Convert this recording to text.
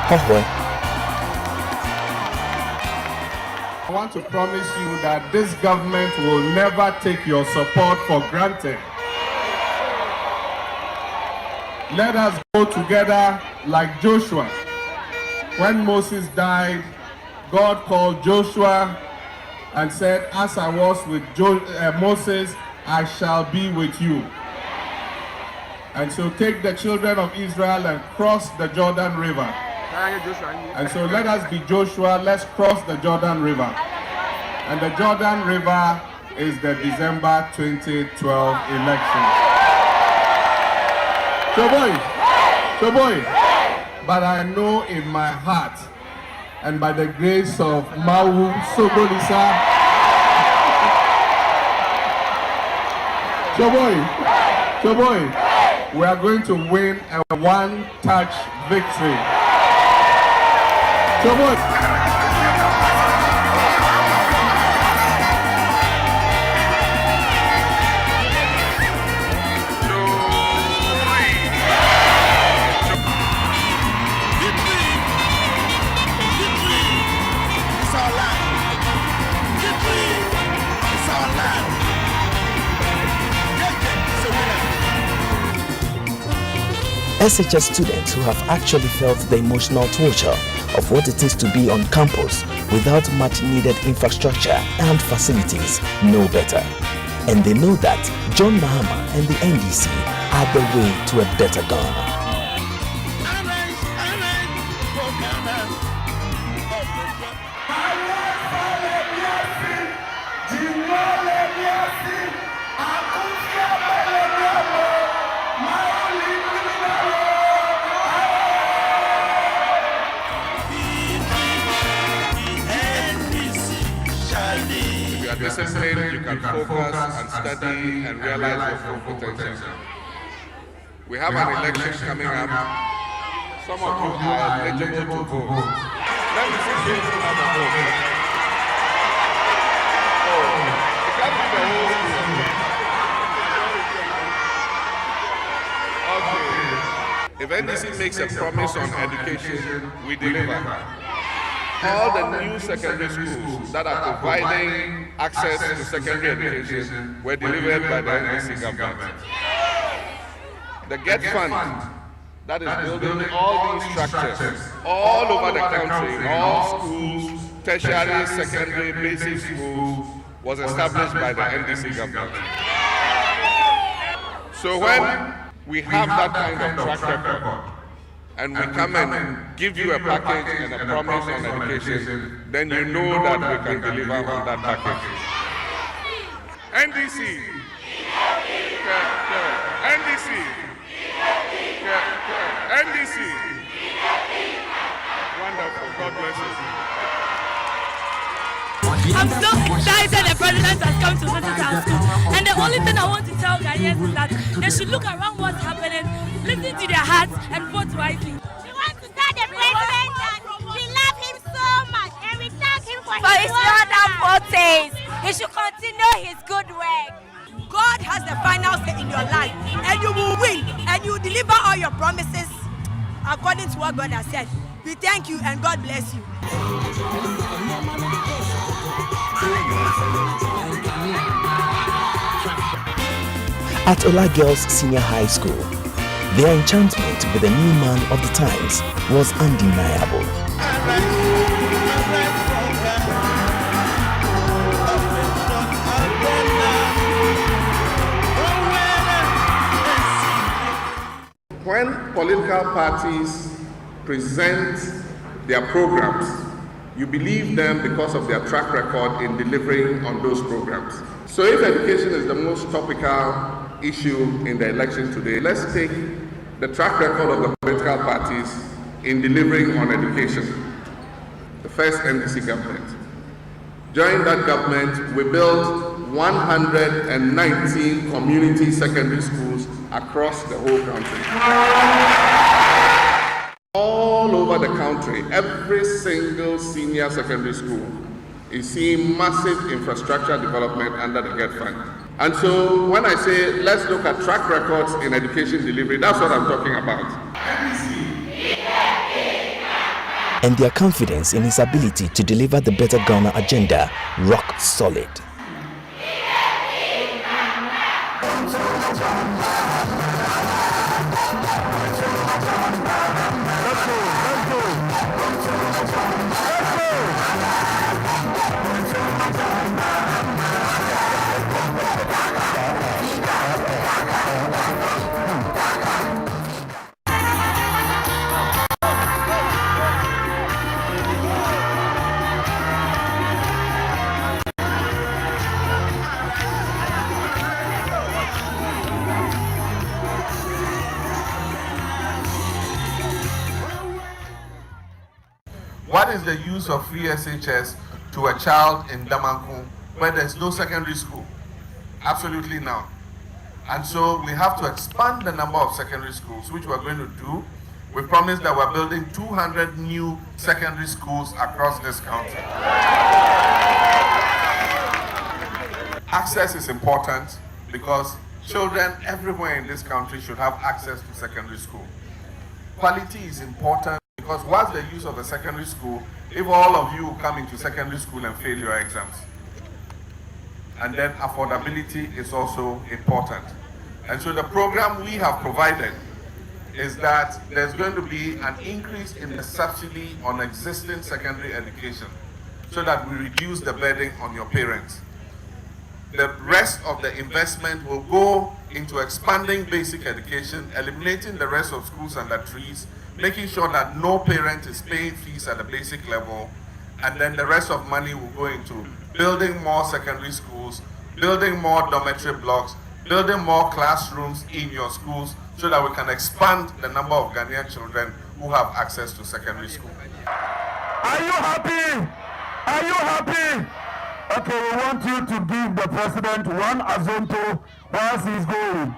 Hohoe. I want to promise you that this government will never take your support for granted. Let us go together like Joshua. When Moses died, God called Joshua and said, as I was with Moses, I shall be with you. And so take the children of Israel and cross the Jordan River. And so let us be Joshua, let's cross the Jordan River. And the Jordan River is the December 2012 election. So boy, but I know in my heart and by the grace of Mawu Sobolisa, so boy, we are going to win a one-touch victory. So boy. SHS students who have actually felt the emotional torture of what it is to be on campus without much needed infrastructure and facilities know better. And they know that John Mahama and the NDC are the way to a better Ghana. Discipline, you can focus and study and realize your full potential. We have an election coming up. Some of you are eligible to vote. Let me see you have a vote. It can't be the whole school. Okay. If NDC makes a promise on education, we deliver. All the new secondary schools that are providing access to secondary education were delivered by the NDC government. The GET Fund that is building all these structures all over the country, in all schools, tertiary, secondary, basic schools, was established by the NDC government. So when we have that kind of track record, and we come and give you a package and a promise on education, then you know that we can deliver on that package. NDC. NDC. NDC. Wonderful. God bless you. I'm so excited the president has come to visit our school. And the only thing I want to tell Ghanaians is that they should look around what's happening, listen to their hearts, and vote wisely. We want to tell the president that we love him so much and we thank him for his other fortes. He should continue his good work. God has the final say in your life, and you will win, and you will deliver all your promises according to what God has said. We thank you and God bless you. At Ola Girls Senior High School, their enchantment with the new man of the times was undeniable. When political parties present their programs, you believe them because of their track record in delivering on those programs. So if education is the most topical issue in the election today, let's take the track record of the political parties in delivering on education. The first NDC government. During that government, we built 119 community secondary schools across the whole country. All over the country, every single senior secondary school is seeing massive infrastructure development under the GET Fund. And so when I say let's look at track records in education delivery, that's what I'm talking about. and their confidence in his ability to deliver the Better Ghana agenda rock solid. What is the use of free SHS to a child in Damanku where there's no secondary school? Absolutely none. And so we have to expand the number of secondary schools, which we're going to do. We promised that we're building 200 new secondary schools across this country. Access is important because children everywhere in this country should have access to secondary school. Quality is important because what's the use of a secondary school if all of you come into secondary school and fail your exams? And then affordability is also important. And so the program we have provided is that there's going to be an increase in the subsidy on existing secondary education so that we reduce the burden on your parents. The rest of the investment will go into expanding basic education, eliminating the rest of schools under trees, making sure that no parent is paying fees at the basic level, and then the rest of money will go into building more secondary schools, building more dormitory blocks, building more classrooms in your schools so that we can expand the number of Ghanaian children who have access to secondary school. Are you happy? Are you happy? Okay, we want you to give the president one azonto whilst he's going.